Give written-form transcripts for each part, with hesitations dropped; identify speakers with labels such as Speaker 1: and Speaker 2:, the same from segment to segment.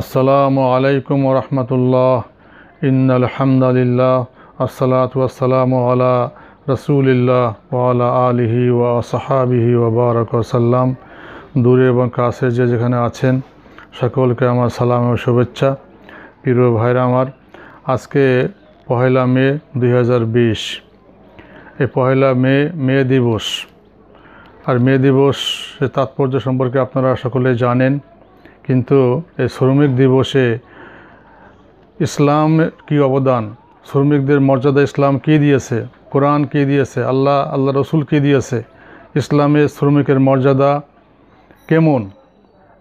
Speaker 1: আসসালামু আলাইকুম ওয়া রাহমাতুল্লাহ। ইন্নাল হামদালিল্লাহ আসসালাতু ওয়াসসালামু আলা রাসূলিল্লাহ ওয়া আলা আলিহি ওয়া আসহাবিহি ওয়া বারাকা ওয়া সাল্লাম। দূরে এবং কাছে যে যেখানে আছেন সকলকে আমার সালাম ও শুভেচ্ছা। প্রিয় ভাইরা আমার, আজকে পহেলা মে 2020। এই পহেলা মে দিবস। আর মে দিবসের তাৎপর্য সম্পর্কে আপনারা সকলে জানেন, কিন্তু এই শ্রমিক দিবসে ইসলাম কি অবদান, শ্রমিকদের মর্যাদা ইসলাম কী দিয়েছে, কোরআন কী দিয়েছে, আল্লাহ রসুল কী দিয়েছে, ইসলামে শ্রমিকের মর্যাদা কেমন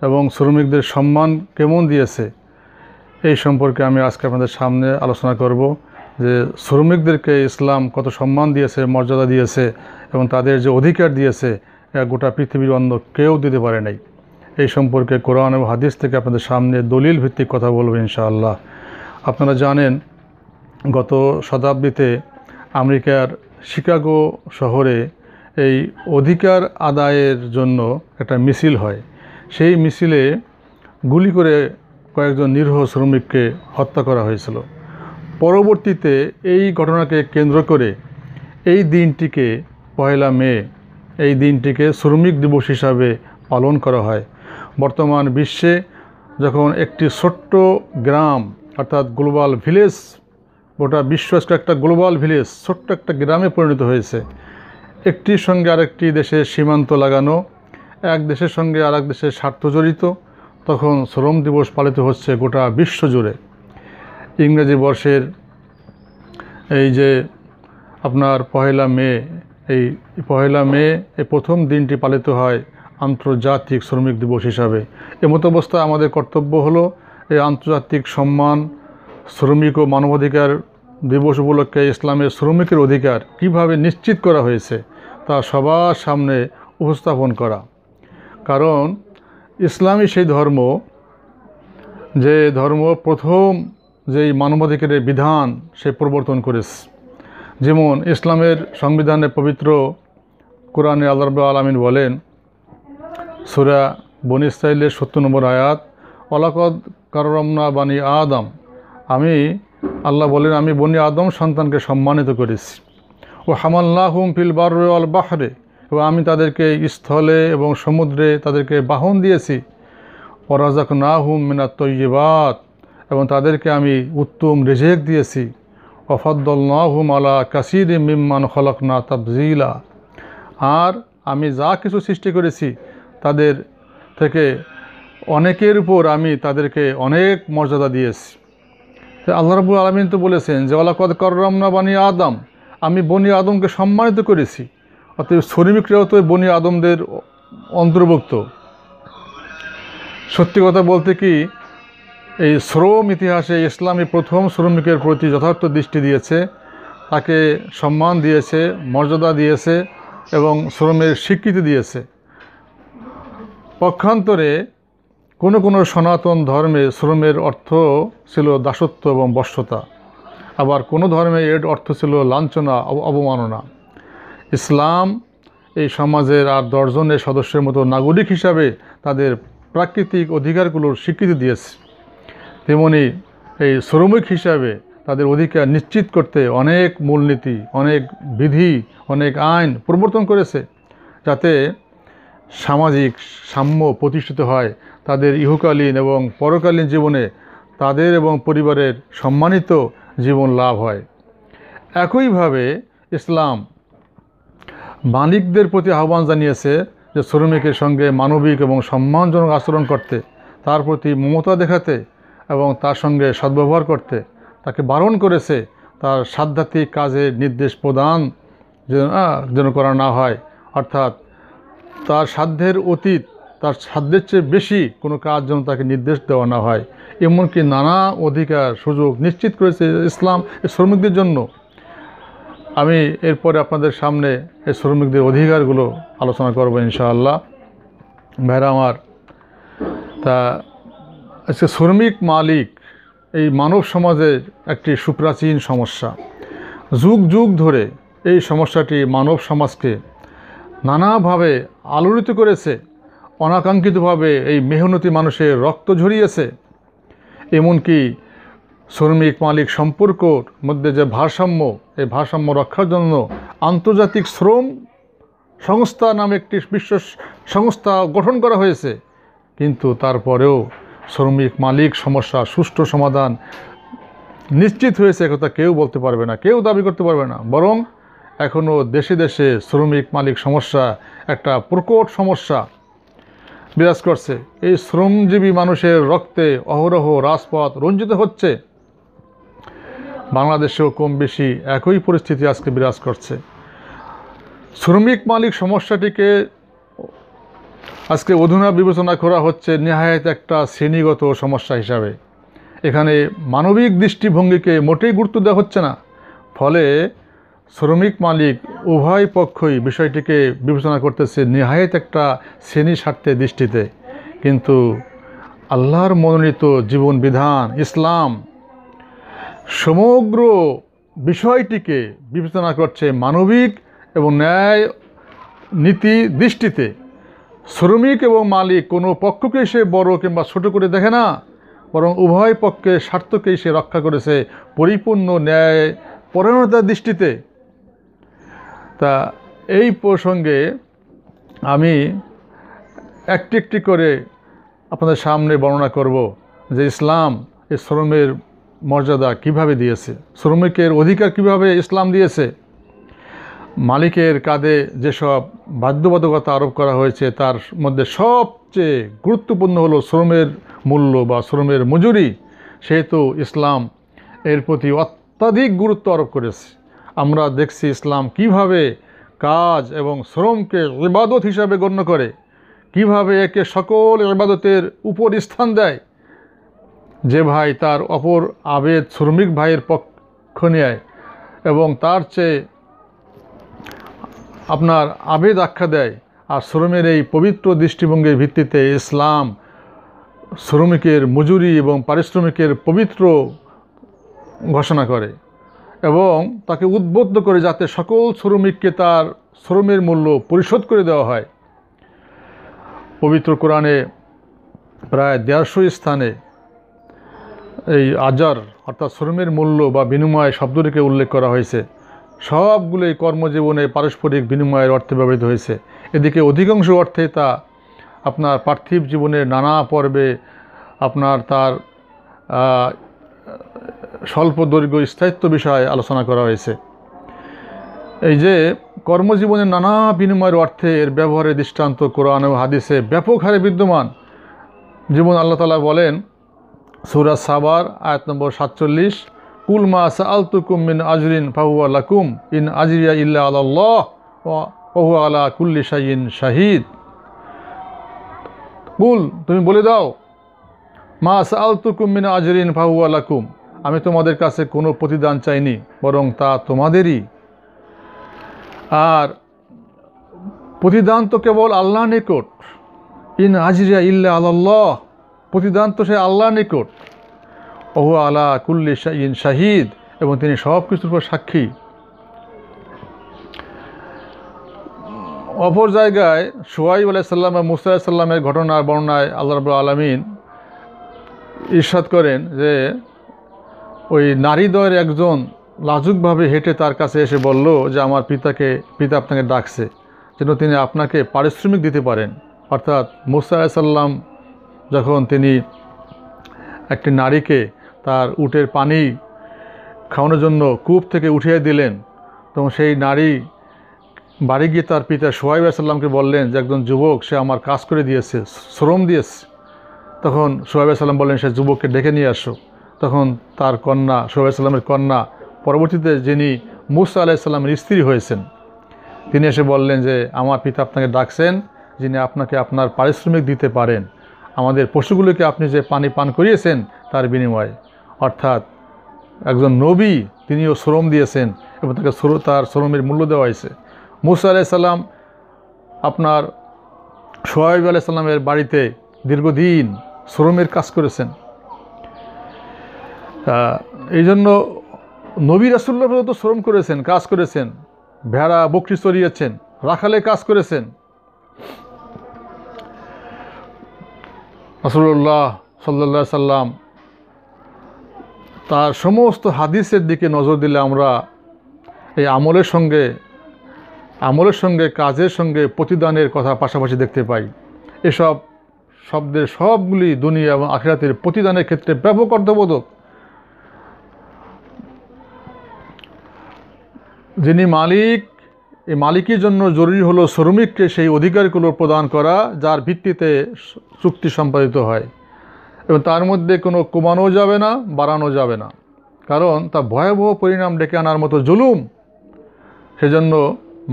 Speaker 1: এবং শ্রমিকদের সম্মান কেমন দিয়েছে, এই সম্পর্কে আমি আজকে আপনাদের সামনে আলোচনা করব যে শ্রমিকদেরকে ইসলাম কত সম্মান দিয়েছে, মর্যাদা দিয়েছে এবং তাদের যে অধিকার দিয়েছে গোটা পৃথিবীর অন্য কেউ দিতে পারে নাই। এই সম্পর্কে কোরআন এবং হাদিস থেকে আপনাদের সামনে দলিল ভিত্তিক কথা বলবো ইনশাআল্লাহ। আপনারা জানেন, গত শতাব্দীতে আমেরিকার শিকাগো শহরে এই অধিকার আদায়ের জন্য একটা মিছিল হয়। সেই মিছিলে গুলি করে কয়েকজন নিরীহ শ্রমিককে হত্যা করা হয়েছিল। পরবর্তীতে এই ঘটনাকে কেন্দ্র করে এই দিনটিকে পহেলা মে, এই দিনটিকে শ্রমিক দিবস হিসাবে পালন করা হয়। বর্তমান বিশ্বে যখন একটি ছোট্ট গ্রাম, অর্থাৎ গ্লোবাল ভিলেজ, গোটা বিশ্ব একটা গ্লোবাল ভিলেজ, ছোট্ট একটা গ্রামে পরিণত হয়েছে। একটির সঙ্গে আরেকটি দেশের সীমান্ত লাগানো, এক দেশের সঙ্গে আরেক দেশের স্বার্থ জড়িত, তখন শ্রম দিবস পালিত হচ্ছে গোটা বিশ্ব জুড়ে। ইংরেজি বর্ষের এই যে আপনার পহেলা মে, এই প্রথম দিনটি পালিত হয় আন্তর্জাতিক শ্রমিক দিবস হিসাবে। এমতো অবস্থায় আমাদের কর্তব্য হলো এই আন্তর্জাতিক সম্মান, শ্রমিক ও মানবাধিকার দিবস উপলক্ষে ইসলামের শ্রমিকের অধিকার কিভাবে নিশ্চিত করা হয়েছে তা সবার সামনে উপস্থাপন করা। কারণ ইসলামই সেই ধর্ম, যে ধর্ম প্রথম যেই মানবাধিকারের বিধান সে প্রবর্তন করেছে। যেমন ইসলামের সংবিধানে পবিত্র কোরআনে আল্লাহ রাব্বুল আলামিন বলেন, সূরা বনী ইসরাঈলের ৭০ নম্বর আয়াত, ওয়ালাকাদ কাররামনা বানি আদম, আল্লাহ বলেন, আমি বনি আদম সন্তানকে সম্মানিত করেছি। ও হামালনাহুম ফিল বাররি ওয়াল বাহরে, এবং আমি তাদেরকে স্থলে এবং সমুদ্রে তাদেরকে বাহন দিয়েছি। ওয়া রাযাকনাহুম মিনাত তাইয়্যিবাত, এবং তাদেরকে আমি উত্তম রিজিক দিয়েছি। ওয়া ফাদ্দালনাহুম আলা কাসীরিম মিম্মান খলাকনা তাফযীলা, আর আমি যা কিছু সৃষ্টি করেছি তাদের থেকে অনেকের উপর আমি তাদেরকে অনেক মর্যাদা দিয়েছি। আল্লাহ রাব্বুল আলামিন তো বলেছেন যে ওয়ালাকাদ কাররামনা বানি আদম, আমি বনি আদমকে সম্মানিত করেছি। অতএব শ্রমিকরাও তো বনি আদমদের অন্তর্ভুক্ত। সত্যি কথা বলতে কি, এই শ্রম ইতিহাসে ইসলামী প্রথম শ্রমিকের প্রতি যথার্থ দৃষ্টি দিয়েছে, তাকে সম্মান দিয়েছে, মর্যাদা দিয়েছে এবং শ্রমের স্বীকৃতি দিয়েছে। পক্ষান্তরে কোনো সনাতন ধর্মে শ্রমের অর্থ ছিল দাসত্ব এবং বশ্যতা, আবার কোনো ধর্মে এর অর্থ ছিল লাঞ্ছনা, অবমাননা। ইসলাম এই সমাজের আর 10 জনের সদস্যের মতো নাগরিক হিসাবে তাদের প্রাকৃতিক অধিকারগুলোর স্বীকৃতি দিয়েছে। তেমনি এই শ্রমিক হিসাবে তাদের অধিকার নিশ্চিত করতে অনেক মূলনীতি, অনেক বিধি, অনেক আইন প্রবর্তন করেছে, যাতে সামাজিক সাম্য প্রতিষ্ঠিত হয়, তাদের ইহকালীন এবং পরকালীন জীবনে তাদের এবং পরিবারের সম্মানিত জীবন লাভ হয়। একইভাবে ইসলাম মালিকদের প্রতি আহ্বান জানিয়েছে যে শ্রমিকের সঙ্গে মানবিক এবং সম্মানজনক আচরণ করতে, তার প্রতি মমতা দেখাতে এবং তার সঙ্গে সদ্ব্যবহার করতে। তাকে বারণ করেছে তার সাধ্যাত্মিক কাজের নির্দেশ প্রদান যেন করা না হয়, অর্থাৎ তার সাধ্যের অতীত, তার সাধ্যের চেয়ে বেশি কোনো কাজ যেন তাকে নির্দেশ দেওয়া না হয়। এমনকি নানা অধিকার সুযোগ নিশ্চিত করেছে ইসলাম এই শ্রমিকদের জন্য। আমি এরপরে আপনাদের সামনে এই শ্রমিকদের অধিকারগুলো আলোচনা করব ইনশাআল্লাহ। ভাইরা আমার, তা আজকে শ্রমিক মালিক এই মানব সমাজের একটি সুপ্রাচীন সমস্যা। যুগ যুগ ধরে এই সমস্যাটি মানব সমাজকে নানাভাবে আলোড়িত করেছে। অনাকাঙ্ক্ষিতভাবে এই মেহনতি মানুষের রক্ত ঝরিয়েছে এমনকি শ্রমিক মালিক সম্পর্কর মধ্যে যে ভারসাম্য, এই ভারসাম্য রক্ষার জন্য আন্তর্জাতিক শ্রম সংস্থা নামে একটি বিশ্ব সংস্থা গঠন করা হয়েছে। কিন্তু তারপরেও শ্রমিক মালিক সমস্যা সুষ্ঠু সমাধান নিশ্চিত হয়েছে একথা কেউ বলতে পারবে না, কেউ দাবি করতে পারবে না। বরং এখনও দেশে দেশে শ্রমিক মালিক সমস্যা একটা প্রকট সমস্যা বিরাজ করছে। এই শ্রমজীবী মানুষের রক্তে অহরহ রাজপথ রঞ্জিত হচ্ছে। বাংলাদেশেও কম বেশি একই পরিস্থিতি আজকে বিরাজ করছে। শ্রমিক মালিক সমস্যাটিকে আজকে অধুনা বিবেচনা করা হচ্ছে নেহায়েত একটা শ্রেণীগত সমস্যা হিসাবে। এখানে মানবিক দৃষ্টিভঙ্গিকে মোটেই গুরুত্ব দেওয়া হচ্ছে না। ফলে শ্রমিক মালিক উভয় পক্ষই বিষয়টিকে বিবেচনা করতেছে নেহায়েত একটা শ্রেণী স্বার্থের দৃষ্টিতে। কিন্তু আল্লাহর মনোনীত জীবন বিধান ইসলাম সমগ্র বিষয়টিকে বিবেচনা করছে মানবিক এবং ন্যায় নীতি দৃষ্টিতে। শ্রমিক এবং মালিক কোনো পক্ষকে সে বড় কিংবা ছোট করে দেখে না, বরং উভয় পক্ষের স্বার্থকেই সে রক্ষা করেছে পরিপূর্ণ ন্যায় পরায়ণতার দৃষ্টিতে। তা এই প্রসঙ্গে আমি একটি একটি করে আপনাদের সামনে বর্ণনা করব যে ইসলাম এই শ্রমের মর্যাদা কিভাবে দিয়েছে, শ্রমিকের অধিকার কিভাবে ইসলাম দিয়েছে। মালিকের কাঁধে যেসব বাধ্যবাধকতা আরোপ করা হয়েছে তার মধ্যে সবচেয়ে গুরুত্বপূর্ণ হলো শ্রমের মূল্য বা শ্রমের মজুরি। সেহেতু ইসলাম এর প্রতি অত্যাধিক গুরুত্ব আরোপ করেছে। আমরা দেখছি ইসলাম কিভাবে কাজ এবং শ্রমকে ইবাদত হিসাবে গণ্য করে, কিভাবে একে সকল ইবাদতের উপর স্থান দেয়। যে ভাই তার অপর আবেদ শ্রমিক ভাইয়ের পক্ষ নেয় এবং তার চেয়ে আপনার আবেদ আখ্যা দেয়, আর শ্রমের এই পবিত্র দৃষ্টিভঙ্গির ভিত্তিতে ইসলাম শ্রমিকের মজুরি এবং পারিশ্রমিকের পবিত্র ঘোষণা করে এবং তাকে উদ্বুদ্ধ করে যাতে সকল শ্রমিককে তার শ্রমের মূল্য পরিশোধ করে দেওয়া হয়। পবিত্র কোরআনে প্রায় 150 স্থানে এই আজার অর্থাৎ শ্রমের মূল্য বা বিনিময় শব্দটিকে উল্লেখ করা হয়েছে। সবগুলোই কর্মজীবনে পারস্পরিক বিনিময়ের অর্থে ব্যবহৃত হয়েছে। এদিকে অধিকাংশ অর্থে তা আপনার পার্থিব জীবনের নানা পর্বে আপনার তার স্বল্প দৈর্ঘ্য স্থায়িত্ব বিষয়ে আলোচনা করা হয়েছে। এই যে কর্মজীবনের নানা বিনিময়ের অর্থে এর ব্যবহারের দৃষ্টান্ত কোরআন ও হাদিসে ব্যাপক হারে বিদ্যমান। যেমন আল্লাহ তাআলা বলেন সূরা সাবার আয়াত নম্বর 47, কুল মা সাআলতুকুম মিন আজরিন ফাহুয়া লাকুম ইন আজরিয়া ইল্লা আলাল্লাহ ওয়া হুয়া আলা কুল্লি শাইইন শাহিদ। কুল, তুমি বলে দাও, মা সাআলতুকুম মিন আজরিন ফাহুয়া লাকুম, আমি তোমাদের কাছে কোনো প্রতিদান চাইনি, বরং তা তোমাদেরই। আর প্রতিদান তো কেবল আল্লাহর নিকট। ইন আজরিয়া ইল্লা আলাল্লাহ, প্রতিদান তো সে আল্লাহর নিকট। ওহু আলা কুল্লি শাইইন শাহিদ, এবং তিনি সব কিছুর উপর সাক্ষী। অপর জায়গায় শুআয়ব আলাইহিস সালাম এবং মূসা আলাইহিস সালামের ঘটনার বর্ণনায় আল্লাহ রাব্বুল আলামিন ইরশাদ করেন যে ওই নারীদ্বয়ের একজন লাজুকভাবে হেঁটে তার কাছে এসে বলল যে আমার পিতা আপনাকে ডাকছে যেন তিনি আপনাকে পারিশ্রমিক দিতে পারেন। অর্থাৎ মূসা আলাইহিস সালাম যখন তিনি একটি নারীকে তার উটের পানি খাওয়ানোর জন্য কূপ থেকে উঠিয়ে দিলেন, তখন সেই নারী বাড়ি গিয়ে তার পিতা শুআয়ব আলাইহিস সালামকে বললেন যে একজন যুবক সে আমার কাজ করে দিয়েছে, শ্রম দিয়েছে। তখন শুআয়ব আলাইহিস সালাম বললেন সে যুবককে ডেকে নিয়ে আসো। তখন তার কন্যা শুআয়ব আলাইহিস সালামের কন্যা পরবর্তীতে যিনি মূসা আলাইহিস সালামের স্ত্রী হয়েছেন তিনি এসে বললেন যে আমার পিতা আপনাকে ডাকছেন যিনি আপনাকে আপনার পারিশ্রমিক দিতে পারেন, আমাদের পশুগুলোকে আপনি যে পানি পান করিয়েছেন তার বিনিময়ে। অর্থাৎ একজন নবী তিনিও শ্রম দিয়েছেন এবং তাকে তার শ্রমের মূল্য দেওয়া হয়েছে। মূসা আলাইহিস সালাম আপনার শুআয়ব আলাইহিস সালামের বাড়িতে দীর্ঘদিন শ্রমের কাজ করেছেন। এই জন্য নবী রাসূলুল্লাহ তো শ্রম করেছেন, কাজ করেছেন, ভেড়া বকরি চড়িয়েছেন, রাখালে কাজ করেছেন। রাসূলুল্লাহ সাল্লাল্লাহু আলাইহি সাল্লাম তার সমস্ত হাদিসের দিকে নজর দিলে আমরা এই আমলের সঙ্গে কাজের সঙ্গে প্রতিদানের কথা পাশাপাশি দেখতে পাই। এসব শব্দের সবগুলি দুনিয়া এবং আখিরাতের প্রতিদানের ক্ষেত্রে ব্যাপক অর্থবোধক। যিনি মালিক, এই মালিকের জন্য জরুরি হলো শ্রমিককে সেই অধিকারগুলো প্রদান করা যার ভিত্তিতে চুক্তি সম্পাদিত হয়, এবং তার মধ্যে কোনো কমানো যাবে না, বাড়ানো যাবে না, কারণ তা ভয়াবহ পরিণাম ডেকে আনার মতো জুলুম। সেজন্য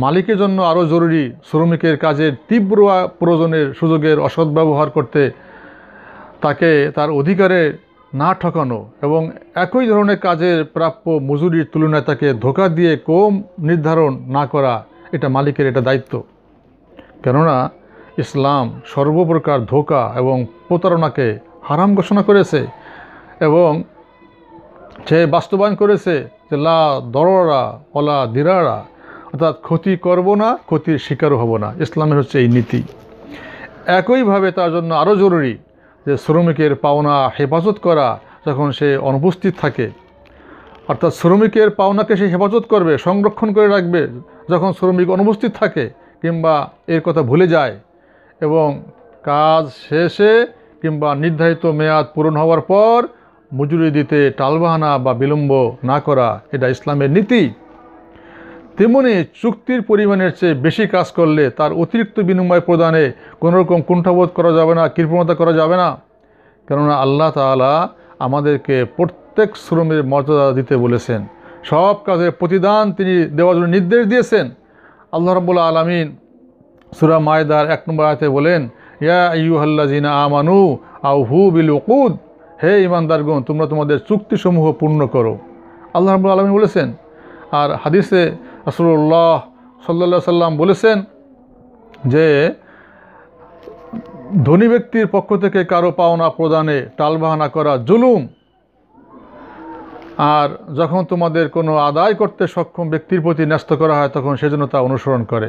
Speaker 1: মালিকের জন্য আরও জরুরি শ্রমিকের কাজের তীব্র প্রয়োজনের সুযোগের অসৎ ব্যবহার করতে, তাকে তার অধিকারে না ঠকানো এবং একই ধরনের কাজের প্রাপ্য মজুরির তুলনায় তাকে ধোঁকা দিয়ে কম নির্ধারণ না করা, এটা মালিকের এটা দায়িত্ব। কেননা ইসলাম সর্বপ্রকার ধোঁকা এবং প্রতারণাকে হারাম ঘোষণা করেছে এবং সে বাস্তবায়ন করেছে যে লা দররা ওলা দিরারা, অর্থাৎ ক্ষতি করব না, ক্ষতির শিকারও হব না। ইসলামের হচ্ছে এই নীতি। একইভাবে তার জন্য আরও জরুরি যে শ্রমিকের পাওনা হেফাজত করা যখন সে অনুপস্থিত থাকে, অর্থাৎ শ্রমিকের পাওনাকে সে হেফাজত করবে, সংরক্ষণ করে রাখবে যখন শ্রমিক অনুপস্থিত থাকে কিংবা এর কথা ভুলে যায়, এবং কাজ শেষে কিংবা নির্ধারিত মেয়াদ পূরণ হওয়ার পর মজুরি দিতে টালবাহানা বা বিলম্ব না করা, এটা ইসলামের নীতি। তেমনি চুক্তির পরিমাণের চেয়ে বেশি কাজ করলে তার অতিরিক্ত বিনিময় প্রদানে কোনোরকম কুণ্ঠাবোধ করা যাবে না, কৃপণতা করা যাবে না। কেননা আল্লাহ তাআলা আমাদেরকে প্রত্যেক শ্রমের মর্যাদা দিতে বলেছেন, সব কাজের প্রতিদান তিনি দেওয়ার জন্য নির্দেশ দিয়েছেন। আল্লাহ রাব্বুল আলামিন সূরা মায়দার 1 নম্বর আয়াতে বলেন, ইয়া আইয়ুহাল্লাযিনা আমানু আউফু বিল উকুদ, হে ঈমানদারগণ তোমরা তোমাদের চুক্তিসমূহ পূর্ণ করো, আল্লাহ রাব্বুল আলামিন বলেছেন। আর হাদিসে রাসূলুল্লাহ সাল্লাল্লাহু আলাইহি সাল্লাম বলেছেন যে ধনী ব্যক্তির পক্ষ থেকে কারো পাওনা প্রদানে টালবাহানা করা জুলুম, আর যখন তোমাদের কোনো আদায় করতে সক্ষম ব্যক্তির প্রতি ন্যস্ত করা হয় তখন সেজন্য তা অনুসরণ করে।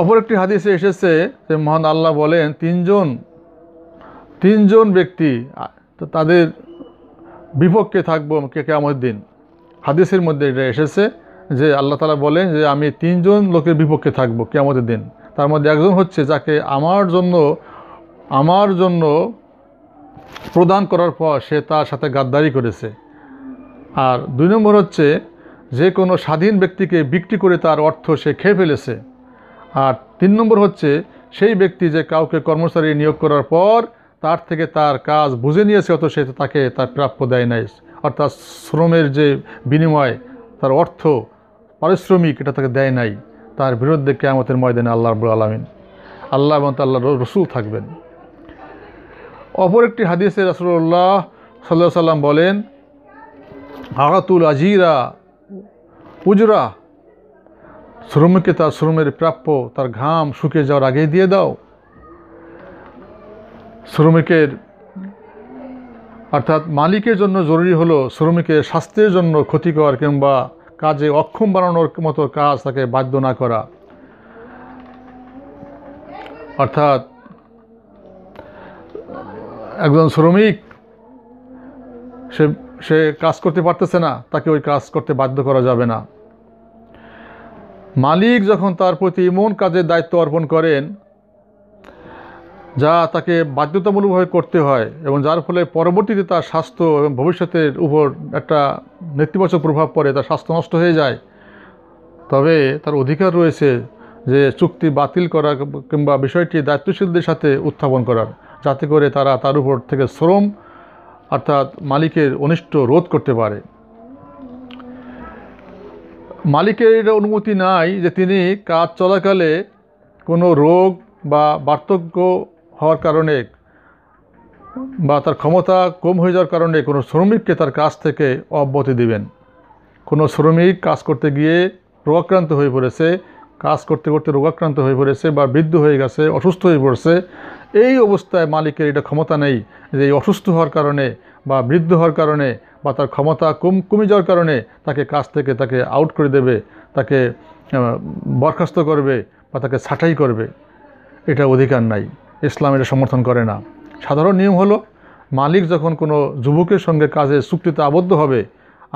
Speaker 1: অপর একটি হাদিসে এসেছে যে মহান আল্লাহ বলেন তিনজন ব্যক্তি তাদের বিপক্ষে থাকবো কিয়ামতের দিন। হাদিসের মধ্যে এটা এসেছে যে আল্লাহ তাআলা বলেন যে আমি 3 জন লোকের বিপক্ষে থাকবো কিয়ামতের দিন। তার মধ্যে একজন হচ্ছে যাকে আমার জন্য প্রদান করার পর সে তার সাথে গাদ্দারি করেছে, আর 2 নম্বর হচ্ছে যে কোনো স্বাধীন ব্যক্তিকে বিক্রি করে তার অর্থ সে খেয়ে ফেলেছে, আর 3 নম্বর হচ্ছে সেই ব্যক্তি যে কাউকে কর্মচারী নিয়োগ করার পর তার থেকে তার কাজ বুঝে নিয়েছে অথচ সে তাকে তার প্রাপ্য দেয় নাই, অর্থাৎ শ্রমের যে বিনিময় তার অর্থ পারিশ্রমিক এটা তাকে দেয় নাই, তার বিরুদ্ধে কিয়ামতের ময়দানে আল্লাহ রাব্বুল আলামিন আল্লাহ এবং আল্লাহর রাসূল থাকবেন। অপর একটি হাদিসে রাসূলুল্লাহ সাল্লাল্লাহু আলাইহি সাল্লাম বলেন, আগাতুল আজিরা উজরা, শ্রমিককে তার শ্রমের প্রাপ্য তার ঘাম শুকিয়ে যাওয়ার আগেই দিয়ে দাও। শ্রমিকের অর্থাৎ মালিকের জন্য জরুরি হলো শ্রমিকের স্বাস্থ্যের জন্য ক্ষতিকর কিংবা কাজে অক্ষম বানানোর মতো কাজ তাকে বাধ্য না করা। অর্থাৎ একজন শ্রমিক সে কাজ করতে পারতেছে না, তাকে ওই কাজ করতে বাধ্য করা যাবে না। মালিক যখন তার প্রতি এমন কাজের দায়িত্ব অর্পণ করেন যা তাকে বাধ্যতামূলকভাবে করতে হয় এবং যার ফলে পরবর্তীতে তার স্বাস্থ্য এবং ভবিষ্যতের উপর একটা নেতিবাচক প্রভাব পড়ে, তার স্বাস্থ্য নষ্ট হয়ে যায়, তবে তার অধিকার রয়েছে যে চুক্তি বাতিল করা কিংবা বিষয়টি দায়িত্বশীলদের সাথে উত্থাপন করার, যাতে করে তারা তার উপর থেকে শ্রম অর্থাৎ মালিকের অনিষ্ট রোধ করতে পারে। মালিকের এটা অনুমতি নাই যে তিনি কাজ চলাকালে কোনো রোগ বা বার্ধক্য হওয়ার কারণে বা তার ক্ষমতা কম হয়ে যাওয়ার কারণে কোনো শ্রমিককে তার কাজ থেকে অব্যাহতি দিবেন। কোনো শ্রমিক কাজ করতে গিয়ে রোগাক্রান্ত হয়ে পড়েছে, কাজ করতে করতে রোগাক্রান্ত হয়ে পড়েছে বা বৃদ্ধ হয়ে গেছে, অসুস্থ হয়ে পড়েছে, এই অবস্থায় মালিকের এটা ক্ষমতা নেই যে এই অসুস্থ হওয়ার কারণে বা বৃদ্ধ হওয়ার কারণে বা তার ক্ষমতা কমে যাওয়ার কারণে তাকে কাজ থেকে তাকে আউট করে দেবে, তাকে বরখাস্ত করবে বা তাকে ছাঁটাই করবে, এটা অধিকার নাই। ইসলাম এটা সমর্থন করে না। সাধারণ নিয়ম হলো মালিক যখন কোনো যুবকের সঙ্গে কাজে চুক্তিতে আবদ্ধ হবে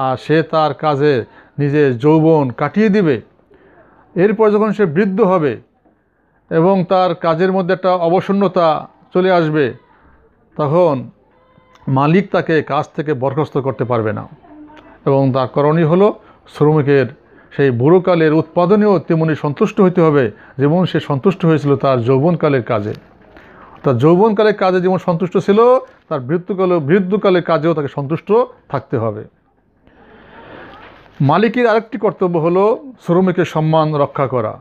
Speaker 1: আর সে তার কাজে নিজের যৌবন কাটিয়ে দিবে, এরপর যখন সে বৃদ্ধ হবে এবং তার কাজের মধ্যে একটা অবসন্নতা চলে আসবে, তখন মালিক তাকে কাজ থেকে বরখাস্ত করতে পারবে না। এবং তার করণীয় হলো শ্রমিকের সেই বুড়োকালের উৎপাদনেও তেমনি সন্তুষ্ট হইতে হবে যেমন সে সন্তুষ্ট হয়েছিল তার যৌবনকালের কাজে। তার যৌবনকালের কাজে যেমন সন্তুষ্ট ছিল, তার বৃদ্ধকালের কাজেও তাকে সন্তুষ্ট থাকতে হবে। মালিকের আরেকটি কর্তব্য হলো শ্রমিকের সম্মান রক্ষা করা।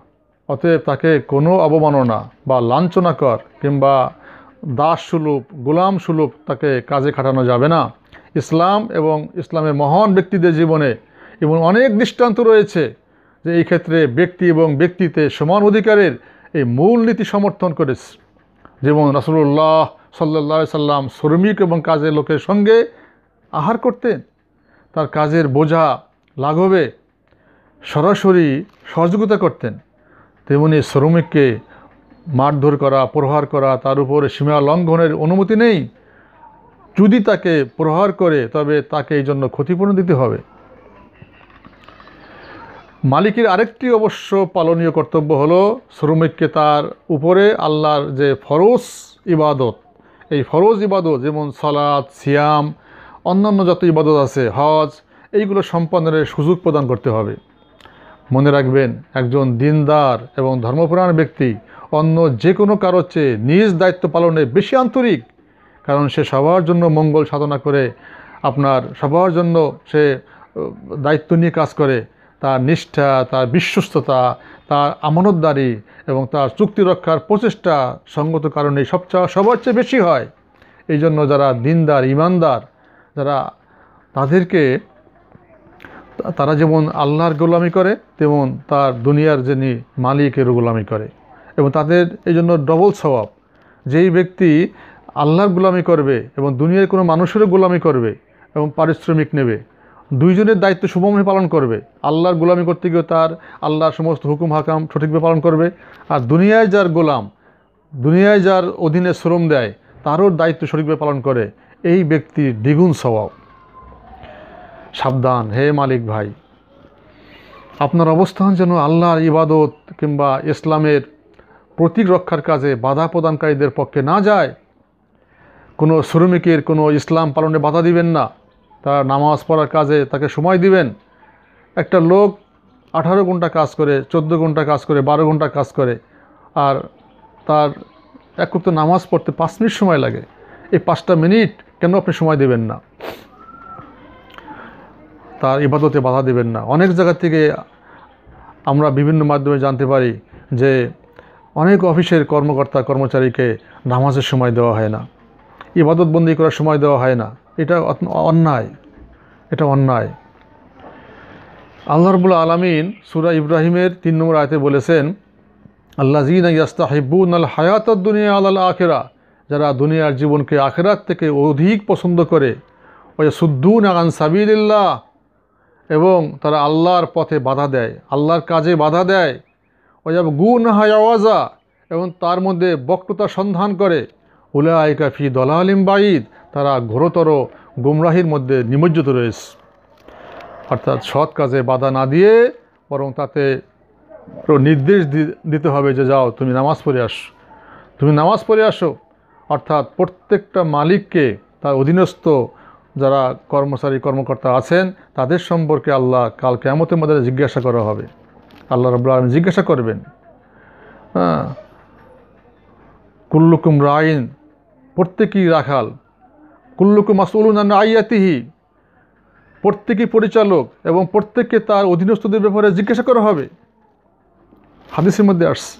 Speaker 1: অতএব তাকে কোনো অবমাননা বা লাঞ্ছনাকর কিংবা দাস সুলভ, গোলাম সুলভ তাকে কাজে খাটানো যাবে না। ইসলাম এবং ইসলামের মহান ব্যক্তিদের জীবনে এবং অনেক দৃষ্টান্ত রয়েছে যে এই ক্ষেত্রে ব্যক্তি এবং ব্যক্তিতে সমান অধিকারের এই মূল নীতি সমর্থন করেছে। যেমন রাসূলুল্লাহ সাল্লাল্লাহু আলাইহি সাল্লাম শ্রমিক এবং কাজের লোকের সঙ্গে আহার করতেন, তার কাজের বোঝা লাঘবে সরাসরি সহযোগিতা করতেন। তেমনি শ্রমিককে মারধর করা, প্রহার করা, তার উপরে সীমা লঙ্ঘনের অনুমতি নেই। যদি তাকে প্রহার করে তবে তাকে এই জন্য ক্ষতিপূরণ দিতে হবে। মালিকের আরেকটি অবশ্য পালনীয় কর্তব্য হলো শ্রমিককে তার উপরে আল্লাহর যে ফরজ ইবাদত, এই ফরজ ইবাদত যেমন সালাত, সিয়াম, অন্যান্য যত ইবাদত আছে, হজ, এইগুলো সম্পাদনের সুযোগ প্রদান করতে হবে। মনে রাখবেন, একজন দিনদার এবং ধর্মপরায়ণ ব্যক্তি অন্য যে কোনো কারোর চেয়ে নিজ দায়িত্ব পালনে বেশি আন্তরিক, কারণ সে সবার জন্য মঙ্গল সাধনা করে, আপনার সবার জন্য সে দায়িত্ব নিয়ে কাজ করে। তার নিষ্ঠা, তার বিশ্বস্ততা, তার আমানতদারি এবং তার চুক্তি রক্ষার প্রচেষ্টা সঙ্গত কারণে সবার চেয়ে বেশি হয়। এই জন্য যারা দিনদার, ইমানদার, যারা তারা যেমন আল্লাহর গোলামি করে তেমন তার দুনিয়ার যিনি মালিকেরও গোলামি করে, এবং তাদের এই জন্য ডবল সওয়াব। যেই ব্যক্তি আল্লাহর গোলামি করবে এবং দুনিয়ার কোনো মানুষেরও গোলামি করবে এবং পারিশ্রমিক নেবে, দুইজনের দায়িত্ব সুমভাবে পালন করবে। আল্লাহর গোলামি করতে গিয়ে তার আল্লাহর সমস্ত হুকুম হাকাম সঠিকভাবে পালন করবে, আর দুনিয়ায় যার গোলাম, দুনিয়ায় যার অধীনে শ্রম দেয়, তারও দায়িত্ব সঠিকভাবে পালন করে, এই ব্যক্তির দ্বিগুণ সওয়াব। সাবধান হে মালিক ভাই, আপনার অবস্থান যেন আল্লাহর ইবাদত কিংবা ইসলামের প্রতীক রক্ষার কাজে বাধা প্রদানকারীদের পক্ষে না যায়। কোনো শ্রমিকের কোনো ইসলাম পালনে বাধা দিবেন না, তার নামাজ পড়ার কাজে তাকে সময় দিবেন। একটা লোক 18 ঘন্টা কাজ করে, 14 ঘন্টা কাজ করে, 12 ঘন্টা কাজ করে, আর তার এক ওয়াক্ত নামাজ পড়তে 5 মিনিট সময় লাগে। এই 5টা মিনিট কেন আপনি সময় দেবেন না? তার ইবাদতে বাধা দেবেন না। অনেক জায়গা থেকে আমরা বিভিন্ন মাধ্যমে জানতে পারি যে অনেক অফিসের কর্মকর্তা কর্মচারীকে নামাজের সময় দেওয়া হয় না, ইবাদত বন্দি করার সময় দেওয়া হয় না। এটা অন্যায়, এটা অন্যায়। আল্লাহ রাব্বুল আলামিন সূরা ইব্রাহিমের 3 নম্বর আয়াতে বলেছেন, আল্লাযীনা ইস্তাহিব্বুনাল হায়াতাদ দুনিয়া আলাল আখিরাহ, যারা দুনিয়ার জীবনকে আখিরাত থেকে অধিক পছন্দ করে, ওয়া ইয়াসুদ্দুনা আন সাবিলিল্লাহ, এবং তারা আল্লাহর পথে বাধা দেয়, আল্লাহর কাজে বাধা দেয়, ওয়া ইয়াবগুনাহা ইয়াওয়াজা, এবং তার মধ্যে বক্রতার সন্ধান করে, উলাইকা ফি দালালিম বাঈদ, তারা ঘোরতর গুমরাহির মধ্যে নিমজ্জিত রয়েছে। অর্থাৎ সৎ কাজে বাধা না দিয়ে বরং তাতে নির্দেশ দিতে হবে যে যাও তুমি নামাজ পড়ে আসো, তুমি নামাজ পড়ে আসো। অর্থাৎ প্রত্যেকটা মালিককে তার অধীনস্থ যারা কর্মচারী কর্মকর্তা আছেন তাদের সম্পর্কে আল্লাহ কাল কিয়ামতের মধ্যে জিজ্ঞাসা করা হবে। আল্লাহ রাব্বুল আলামিন জিজ্ঞাসা করবেন, কুল্লুকুম রাইন, প্রত্যেকেই রাখাল, কুল্লুকুম মাসউলুন আন রাইয়াতিহি, প্রত্যেকেই পরিচালক এবং প্রত্যেককে তার অধীনস্থদের ব্যাপারে জিজ্ঞাসা করা হবে। হাদিসের মধ্যে আসছে,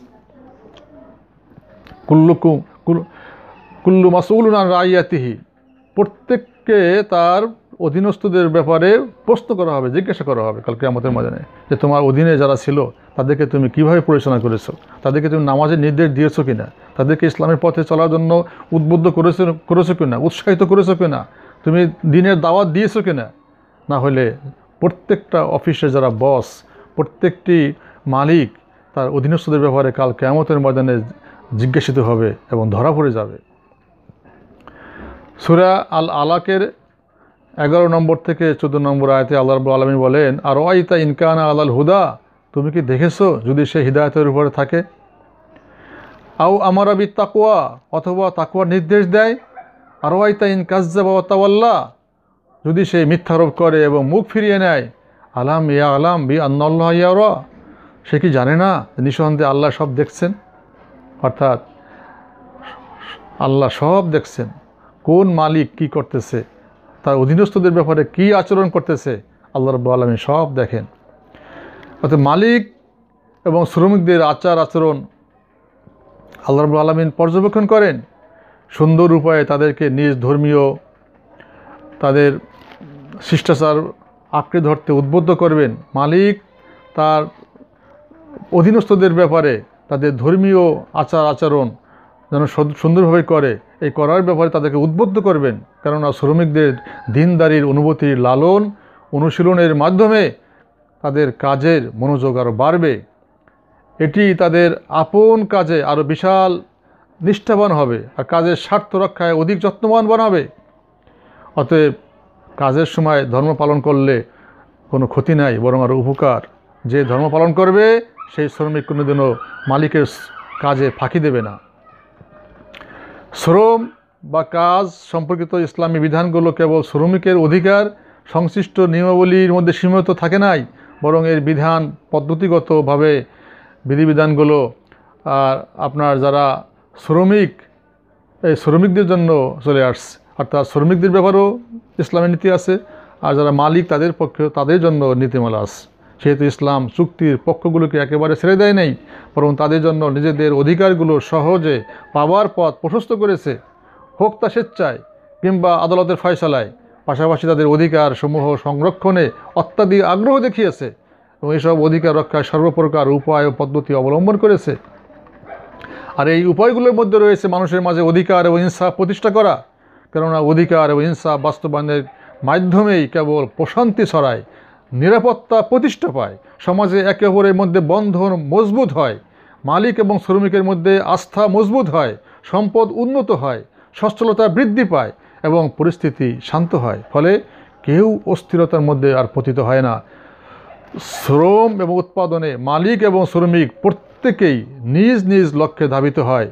Speaker 1: কুল্লু মাসউলুন আন রাইয়াতিহি, প্রত্যেককে তার অধীনস্থদের ব্যাপারে প্রশ্ন করা হবে, জিজ্ঞাসা করা হবে কাল কিয়ামতের ময়দানে, যে তোমার অধীনে যারা ছিল তাদেরকে তুমি কিভাবে পরিচালনা করেছো, তাদেরকে তুমি নামাজের নির্দেশ দিয়েছো কিনা, তাদেরকে ইসলামের পথে চলার জন্য উদ্বুদ্ধ করেছো কিনা, উৎসাহিত করেছো কিনা, তুমি দিনের দাওয়াত দিয়েছো কিনা। না হলে প্রত্যেকটা অফিসে যারা বস, প্রত্যেকটি মালিক তার অধীনস্থদের ব্যাপারে কাল কিয়ামতের ময়দানে জিজ্ঞাসিত হবে এবং ধরা পড়ে যাবে। সূরা আল আলাকের 11 নম্বর থেকে 14 নম্বর আয়াতে আল্লাহ রাব্বুল আলামিন বলেন, আর ওয়াইতা ইনকানা আলাল হুদা, তুমি কি দেখেছো যদি সে হিদায়াতের উপরে থাকে, আও আমারা বিত তাকওয়া, অথবা তাকওয়ার নির্দেশ দেয়, আর ওয়াইতা ইন কাজ্জাবা ওয়া তাওয়াল্লা, যদি সে মিথ্যারোপ করে এবং মুখ ফিরিয়ে নেয়, আলাম ইয়া আলাম বি আন্নাল্লাহ ইয়ারা, সে কি জানে না নিঃসন্দেহে আল্লাহ সব দেখছেন। অর্থাৎ আল্লাহ সব দেখছেন, কোন মালিক কি করতেছে, তার অধীনস্থদের ব্যাপারে কি আচরণ করতেছে, আল্লাহ রাব্বুল আলামিন সব দেখেন। অর্থাৎ মালিক এবং শ্রমিকদের আচার আচরণ আল্লাহ রাব্বুল আলামিন পর্যবেক্ষণ করেন, সুন্দর উপায়ে তাদেরকে নিজ ধর্মীয় তাদের শিষ্টাচার আঁকড়ে ধরতে উদ্বুদ্ধ করবেন। মালিক তার অধীনস্থদের ব্যাপারে তাদের ধর্মীয় আচার আচরণ যেন সুন্দরভাবে করে, এই করার ব্যাপারে তাদেরকে উদ্বুদ্ধ করবেন। কেননা শ্রমিকদের দিনদারির অনুভূতির লালন অনুশীলনের মাধ্যমে তাদের কাজের মনোযোগ আরও বাড়বে, এটি তাদের আপন কাজে আরও বিশাল নিষ্ঠাবান হবে আর কাজের স্বার্থ রক্ষায় অধিক যত্নবান বানাবে। অতএব কাজের সময় ধর্ম পালন করলে কোনো ক্ষতি নাই, বরং আরও উপকার। যে ধর্ম পালন করবে সেই শ্রমিক কোনোদিনও মালিকের কাজে ফাঁকি দেবে না। শ্রম বা কাজ সম্পর্কিত ইসলামী বিধানগুলো কেবল শ্রমিকের অধিকার সংশ্লিষ্ট নিয়মাবলীর মধ্যে সীমিত থাকে নাই, বরং এর বিধান পদ্ধতিগতভাবে বিধিবিধানগুলো আর আপনার যারা শ্রমিক, এই শ্রমিকদের জন্য চলে আসছে। অর্থাৎ শ্রমিকদের ব্যাপারেও ইসলামের নীতি আছে, আর যারা মালিক তাদের পক্ষে তাদের জন্য নীতিমালা আছে। সেহেতু ইসলাম চুক্তির পক্ষগুলোকে একেবারে ছেড়ে দেয় নাই, বরং তাদের জন্য নিজেদের অধিকারগুলো সহজে পাওয়ার পথ প্রশস্ত করেছে, হোক তা স্বেচ্ছায় কিংবা আদালতের ফয়সালায়। পাশাপাশি তাদের অধিকার সমূহ সংরক্ষণে অত্যাধিক আগ্রহ দেখিয়েছে এবং এইসব অধিকার রক্ষায় সর্বপ্রকার উপায় ও পদ্ধতি অবলম্বন করেছে। আর এই উপায়গুলোর মধ্যে রয়েছে মানুষের মাঝে অধিকার এবং ইনসাফ প্রতিষ্ঠা করা, কেননা অধিকার এবং ইনসাফ বাস্তবায়নের মাধ্যমেই কেবল প্রশান্তি ছড়ায়, নিরাপত্তা প্রতিষ্ঠা পায়, সমাজে একে অপরের মধ্যে বন্ধন মজবুত হয়, মালিক এবং শ্রমিকের মধ্যে আস্থা মজবুত হয়, সম্পদ উন্নত হয়, সচ্ছলতা বৃদ্ধি পায় এবং পরিস্থিতি শান্ত হয়। ফলে কেউ অস্থিরতার মধ্যে আর পতিত হয় না। শ্রম এবং উৎপাদনে মালিক এবং শ্রমিক প্রত্যেকেই নিজ নিজ লক্ষ্যে ধাবিত হয়।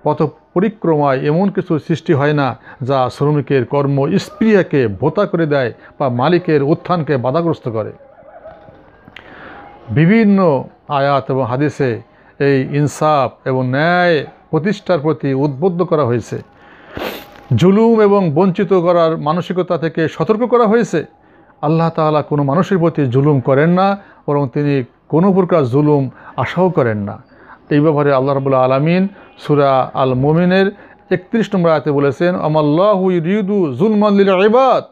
Speaker 1: পথ পরিক্রমায় এমন কিছু সৃষ্টি হয় না যা শ্রমিকের কর্ম স্পৃহাকে ভোতা করে দেয় বা মালিকের উত্থানকে বাধাগ্রস্ত করে। বিভিন্ন আয়াত এবং হাদিসে এই ইনসাফ এবং ন্যায় প্রতিষ্ঠার প্রতি উদ্বুদ্ধ করা হয়েছে। জুলুম এবং বঞ্চিত করার মানসিকতা থেকে সতর্ক করা হয়েছে। আল্লাহ তাআলা কোনো মানুষের প্রতি জুলুম করেন না, বরং তিনি কোনো প্রকার জুলুম আশাও করেন না। এই ব্যাপারে আল্লাহ রাব্বুল আলামিন সূরা আল মুমিনের 31 নম্বর আয়াতে বলেছেন, আমাল্লাহু ইউরিদু যুলমান লিল ইবাদ,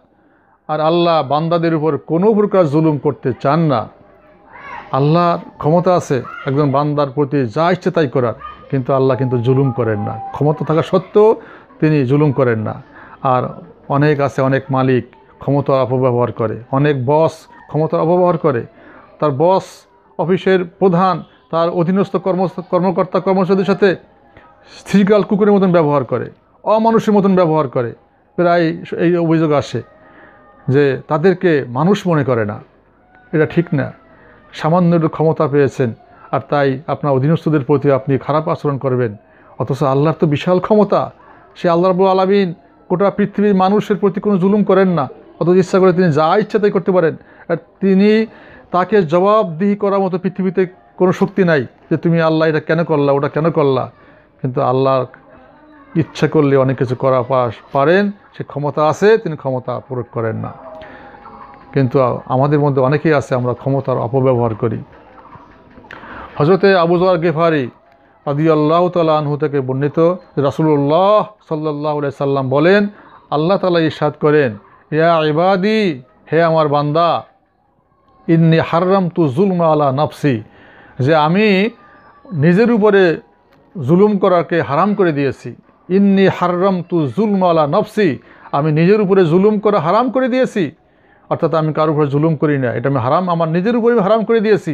Speaker 1: আর আল্লাহ বান্দাদের উপর কোনো প্রকার জুলুম করতে চান না। আল্লাহর ক্ষমতা আছে একজন বান্দার প্রতি যা ইচ্ছে তাই করার, কিন্তু আল্লাহ কিন্তু জুলুম করেন না। ক্ষমতা থাকা সত্ত্বেও তিনি জুলুম করেন না। আর অনেক আছে, অনেক মালিক ক্ষমতার অপব্যবহার করে, অনেক বস ক্ষমতার অপব্যবহার করে। তার বস, অফিসের প্রধান তার অধীনস্থ কর্মকর্তা কর্মচারীদের সাথে শৃগাল কুকুরের মতন ব্যবহার করে, অমানুষের মতন ব্যবহার করে। প্রায় এই অভিযোগ আসে যে তাদেরকে মানুষ মনে করে না। এটা ঠিক না। সামান্য একটু ক্ষমতা পেয়েছেন আর তাই আপনার অধীনস্থদের প্রতি আপনি খারাপ আচরণ করবেন, অথচ আল্লাহর তো বিশাল ক্ষমতা। সে আল্লাহ রাব্বুল আলামিন গোটা পৃথিবীর মানুষের প্রতি কোনো জুলুম করেন না, অথচ ইচ্ছা করে তিনি যা ইচ্ছা তাই করতে পারেন। আর তিনি তাকে জবাবদিহি করার মতো পৃথিবীতে কোনো শক্তি নাই যে তুমি আল্লাহ এটা কেন করলা, ওটা কেন করলা। কিন্তু আল্লাহ ইচ্ছা করলে অনেক কিছু করা পারেন, সে ক্ষমতা আছে, তিনি ক্ষমতা প্রয়োগ করেন না। কিন্তু আমাদের মধ্যে অনেকেই আছে আমরা ক্ষমতার অপব্যবহার করি। হযরতে আবু যর গিফারি রাদিয়াল্লাহু তাআলা আনহু থেকে বর্ণিত, রাসূলুল্লাহ সাল্লাল্লাহু আলাইহি সাল্লাম বলেন, আল্লাহ তাআলা ইরশাদ করেন, ইয়া ইবাদি, হে আমার বান্দা, ইন্নী হাররামতু যুলমা আলা নাফসি, যে আমি নিজের উপরে জুলুম করাকে হারাম করে দিয়েছি। ইন্নী হাররামতু যুলমা আলা নাফসি, আমি নিজের উপরে জুলুম করা হারাম করে দিয়েছি। অর্থাৎ আমি কারোর উপরে জুলুম করি না, এটা আমি হারাম, আমার নিজের উপরে হারাম করে দিয়েছি।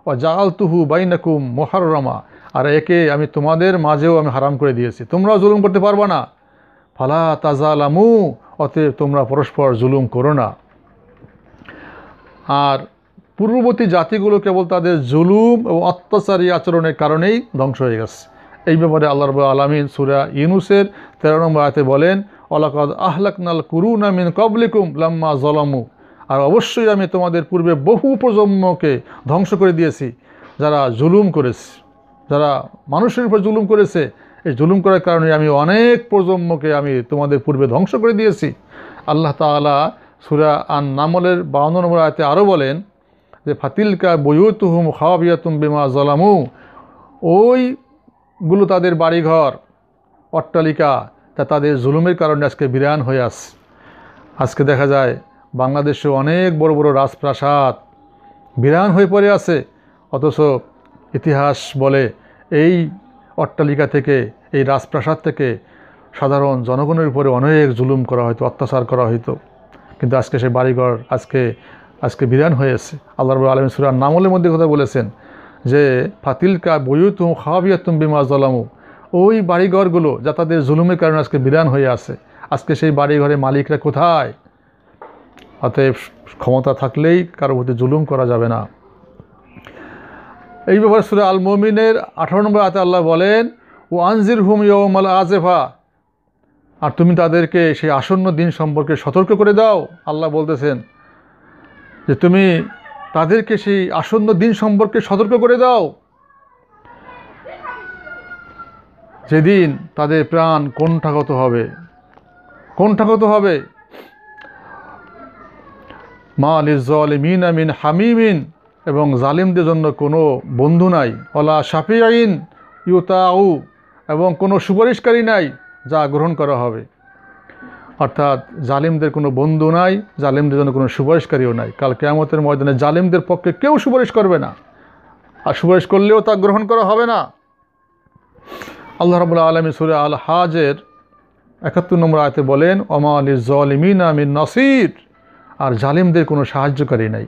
Speaker 1: ওয়া জাআলতুহু বাইনাকুম মুহাররামা, আর একে আমি তোমাদের মাঝেও আমি হারাম করে দিয়েছি, তোমরাও জুলুম করতে পারবা না। ফালা তাজালামু, অতএব তোমরা পরস্পর জুলুম করো না। আর পূর্ববর্তী জাতিগুলো কেবল তাদের জুলুম এবং অত্যাচারী আচরণের কারণেই ধ্বংস হয়ে গেছে। এই ব্যাপারে আল্লাহ রাব্বুল আলামিন সূরা ইউনূসের 13 নম্বর আয়াতে বলেন, ওয়ালাকাদ আহলাকনাল কুরুনা মিন ক্বাবলিকুম লাম্মা যালামু, আর অবশ্যই আমি তোমাদের পূর্বে বহু প্রজন্মকে ধ্বংস করে দিয়েছি যারা জুলুম করেছে, যারা মানুষের উপর জুলুম করেছে। এই জুলুম করার কারণে আমি অনেক প্রজন্মকে আমি তোমাদের পূর্বে ধ্বংস করে দিয়েছি। আল্লাহ তাআলা সূরা আন-নামলের 52 নম্বর আয়াতে আরও বলেন যে ফাতিলকা বুয়ুতুহুম খাওয়াবিয়াতুম বিমা যালামু, ওইগুলো তাদের বাড়িঘর অট্টালিকা তা তাদের জুলুমের কারণে আজকে বিরান হয়ে আছে। আজকে দেখা যায় বাংলাদেশে অনেক বড় বড় রাজপ্রাসাদ বিরান হয়ে পড়ে আছে, অথচ ইতিহাস বলে এই অট্টালিকা থেকে, এই রাজপ্রাসাদ থেকে সাধারণ জনগণের উপরে অনেক জুলুম করা হতো, অত্যাচার করা হতো। কিন্তু আজকে সেই বাড়িঘর আজকে বিরান হয়েছে। আল্লাহ রাব্বুল আলামিন সূরা নামলের মধ্যে কথা বলেছেন যে ফাতিলকা বুয়ুতুহুম খাওয়াবিয়াতুম বিমা যালামু, ওই বাড়িঘরগুলো যা তাদের জুলুমের কারণে আজকে বিরান হয়ে আছে। আজকে সেই বাড়িঘরের মালিকরা কোথায়? অতএব ক্ষমতা থাকলেই কারো প্রতি জুলুম করা যাবে না। এই ব্যাপারে সূরা আল মুমিনের 18 নম্বর আয়াতে আল্লাহ বলেন, ও আনজিরহুম ইয়াওমাল আযিফা, আর তুমি তাদেরকে সেই আসন্ন দিন সম্পর্কে সতর্ক করে দাও। আল্লাহ বলতেছেন যে তুমি তাদেরকে সেই আসন্ন দিন সম্পর্কে সতর্ক করে দাও, যেদিন তাদের প্রাণ কণ্ঠাগত হবে। মা লিয-যালিমিনা মিন হামিমিন, এবং জালিমদের জন্য কোনো বন্ধু নাই। ওয়ালা শাফিঈন ইউতাউ, এবং কোনো সুপারিশকারী নাই যা গ্রহণ করা হবে। অর্থাৎ জালিমদের কোনো বন্ধু নাই, জালিমদের জন্য কোনো সুপারিশকারীও নাই। কাল কিয়ামতের ময়দানে জালিমদের পক্ষে কেউ সুপারিশ করবে না, আর সুপারিশ করলেও তা গ্রহণ করা হবে না। আল্লাহ রাব্বুল আলামিন সূরা আল হাজের 71 নম্বর আয়াতে বলেন, ওমা লিয-যালিমিনা মিন নাসির, আর জালিমদের কোনো সাহায্যকারী নাই।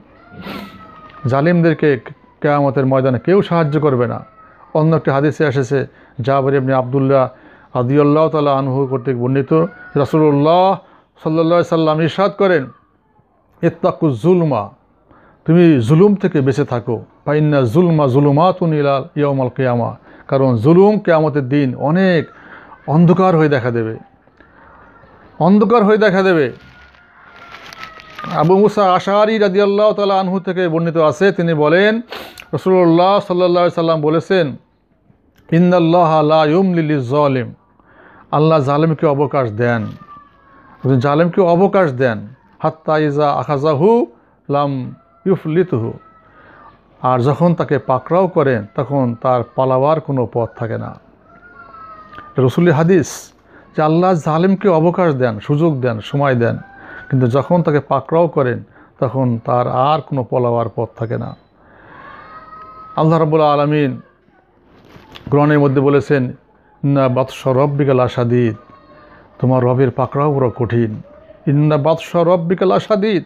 Speaker 1: জালিমদেরকে কিয়ামতের ময়দানে কেউ সাহায্য করবে না। অন্য একটি হাদিসে এসেছে, জাবের ইবনে আব্দুল্লাহ রাদিয়াল্লাহু তাআলা আনহু কর্তৃক বর্ণিত, রাসূলুল্লাহ সাল্লাল্লাহু আলাইহি সাল্লাম ইরশাদ করেন, ইত্তাকুজ জুলমা, তুমি জুলুম থেকে বেঁচে থাকো। ফাইন্না জুলমা জুলুমাতুন ইলা ইয়াউমাল কিয়ামা, কারণ জুলুম কিয়ামতের দিন অনেক অন্ধকার হয়ে দেখা দেবে। আবু মুসা আশআরী রাদিয়াল্লাহু তাআলা আনহু থেকে বর্ণিত আছে, তিনি বলেন, রাসূলুল্লাহ সাল্লাল্লাহু আলাইহি সাল্লাম বলেছেন, ইন্নাল্লাহা লা ইউমলি লিয-যালিম, আল্লাহ জালিমকে অবকাশ দেন, হাত্তা ইজা আখাযাহু লাম ইউফলিতুহু, আর যখন তাকে পাকড়াও করেন তখন তার পালাবার কোনো পথ থাকে না। রাসূলের হাদিস যে আল্লাহ জালিমকে অবকাশ দেন, সুযোগ দেন, সময় দেন, কিন্তু যখন তাকে পাকড়াও করেন তখন তার আর কোনো পলাবার পথ থাকে না। আল্লাহ রাব্বুল আলামিন কোরআনের মধ্যে বলেছেন, ইন্না বাতশা রাব্বিকা লাশাদীদ, তোমার রবের পাকড়াও বড় কঠিন। ইন্না বাতশা রাব্বিকা লাশাদীদ,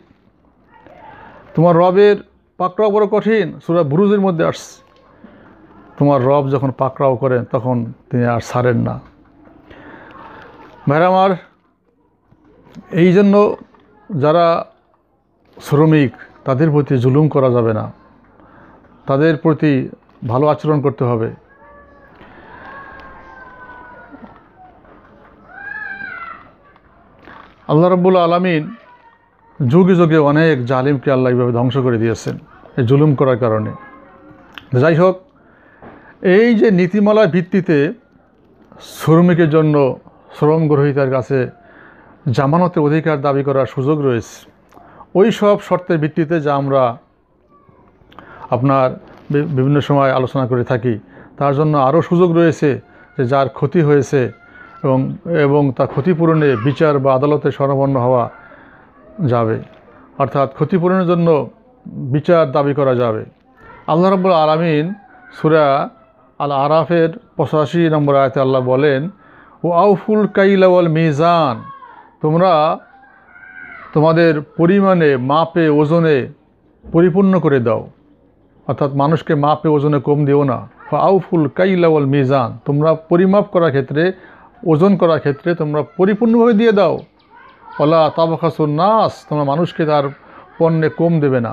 Speaker 1: তোমার রবের পাকড়াও বড় কঠিন। সূরা বুরুজের মধ্যে আসছে, তোমার রব যখন পাকড়াও করেন তখন তিনি আর ছাড়েন না। ভাইরা আমার, এই জন্য যারা শ্রমিক তাদের প্রতি জুলুম করা যাবে না, তাদের প্রতি ভালো আচরণ করতে হবে। আল্লাহ রাব্বুল আলামিন যুগে যুগে অনেক জালিমকে আল্লাহ এইভাবে ধ্বংস করে দিয়েছেন এই জুলুম করার কারণে। যাই হোক, এই যে নীতিমালার ভিত্তিতে শ্রমিকের জন্য শ্রম গ্রহীতার কাছে জামানতের অধিকার দাবি করার সুযোগ রয়েছে, ওই সব শর্তের ভিত্তিতে যা আমরা আপনার বিভিন্ন সময় আলোচনা করে থাকি, তার জন্য আরও সুযোগ রয়েছে যে যার ক্ষতি হয়েছে এবং তার ক্ষতিপূরণে বিচার বা আদালতে শরণাপন্ন হওয়া যাবে, অর্থাৎ ক্ষতিপূরণের জন্য বিচার দাবি করা যাবে। আল্লাহ রাব্বুল আলামিন সূরা আল আরাফের 85 নম্বর আয়াতে আল্লাহ বলেন, ও আউফুল কাইলা ওয়াল মিজান, তোমরা তোমাদের পরিমাণে মাপে ওজনে পরিপূর্ণ করে দাও, অর্থাৎ মানুষকে মাপে ওজনে কম দিও না। আউফুল কাইলা ওয়াল মিজান, তোমরা পরিমাপ করার ক্ষেত্রে ওজন করার ক্ষেত্রে তোমরা পরিপূর্ণভাবে দিয়ে দাও। ওয়ালা তাবখাসুন নাস, তোমরা মানুষকে তার পণ্যে কম দেবে না,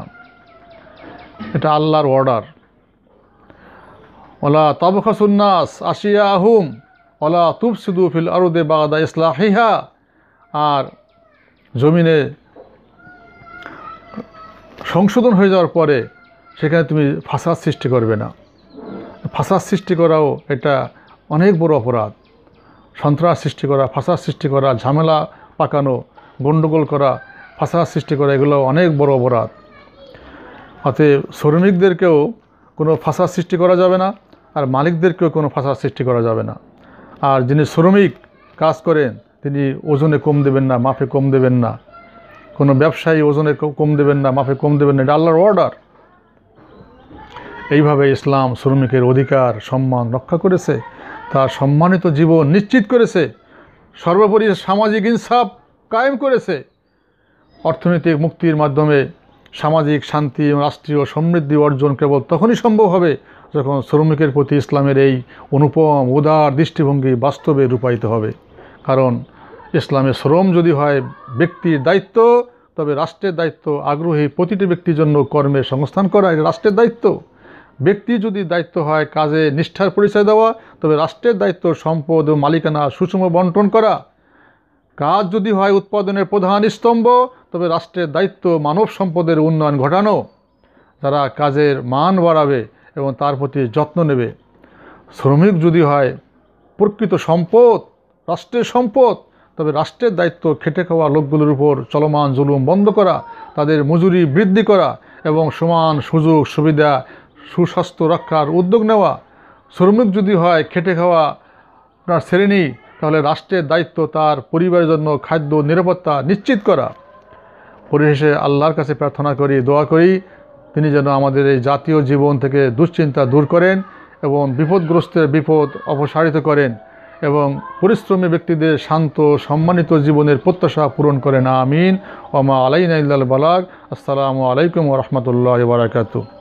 Speaker 1: এটা আল্লাহর অর্ডার। ওয়ালা তাবখাসুন নাস আশিয়াহুম ওয়ালা তুফসিদু ফিল আরদি বা'দা ইসলাহিহা, আর জমিনে সংশোধন হয়ে যাওয়ার পরে সেখানে তুমি ফাসাদ সৃষ্টি করবে না। ফাসাদ সৃষ্টি করাও এটা অনেক বড় অপরাধ। সন্ত্রাস সৃষ্টি করা, ফাসাদ সৃষ্টি করা, ঝামেলা পাকানো, গণ্ডগোল করা, ফাসাদ সৃষ্টি করা, এগুলো অনেক বড় অপরাধ। অতএব শ্রমিকদেরকেও কোনো ফাসাদ সৃষ্টি করা যাবে না, আর মালিকদেরকেও কোনো ফাসাদ সৃষ্টি করা যাবে না। আর যিনি শ্রমিক কাজ করেন তিনি ওজনে কম দেবেন না, মাপে কম দেবেন না। কোনো ব্যবসায়ী ওজনে কম দেবেন না, মাপে কম দেবেন না, এটা আল্লাহর অর্ডার। এইভাবে ইসলাম শ্রমিকের অধিকার সম্মান রক্ষা করেছে, তার সম্মানিত জীবন নিশ্চিত করেছে, সর্বোপরি সামাজিক ইনসাফ কায়েম করেছে। অর্থনৈতিক মুক্তির মাধ্যমে সামাজিক শান্তি এবং রাষ্ট্রীয় সমৃদ্ধি অর্জন কেবল তখনই সম্ভব হবে যখন শ্রমিকের প্রতি ইসলামের এই অনুপম উদার দৃষ্টিভঙ্গি বাস্তবে রূপায়িত হবে। কারণ ইসলামে শ্রম যদি হয় ব্যক্তির দায়িত্ব, তবে রাষ্ট্রের দায়িত্ব আগ্রহী প্রতিটি ব্যক্তির জন্য কর্মের সংস্থান করা, এটা রাষ্ট্রের দায়িত্ব। ব্যক্তি যদি দায়িত্ব হয় কাজে নিষ্ঠার পরিচয় দেওয়া, তবে রাষ্ট্রের দায়িত্ব সম্পদ ও মালিকানা সুষম বন্টন করা। কাজ যদি হয় উৎপাদনের প্রধান স্তম্ভ, তবে রাষ্ট্রের দায়িত্ব মানব সম্পদের উন্নয়ন ঘটানো, যারা কাজের মান বাড়াবে এবং তার প্রতি যত্ন নেবে। শ্রমিক যদি হয় প্রকৃত সম্পদ, রাষ্ট্রের সম্পদ, তবে রাষ্ট্রের দায়িত্ব খেটে খাওয়া লোকগুলোর উপর চলমান জুলুম বন্ধ করা, তাদের মজুরি বৃদ্ধি করা এবং সমান সুযোগ সুবিধা সুস্বাস্থ্য রক্ষার উদ্যোগ নেওয়া। শ্রমিক যদি হয় খেটে খাওয়া আপনার শ্রেণী, তাহলে রাষ্ট্রের দায়িত্ব তার পরিবারের জন্য খাদ্য নিরাপত্তা নিশ্চিত করা। পরিশেষে আল্লাহর কাছে প্রার্থনা করি, দোয়া করি, তিনি যেন আমাদের এই জাতীয় জীবন থেকে দুশ্চিন্তা দূর করেন এবং বিপদগ্রস্তের বিপদ অপসারিত করেন এবং পরিশ্রমী ব্যক্তিদের শান্ত সম্মানিত জীবনের প্রত্যাশা পূরণ করেন। আমিন। ওয়া মা আলাইনা ইল্লাল বালাগ। আসসালামু আলাইকুম ওয়া রাহমাতুল্লাহি ওয়া বারাকাতুহু।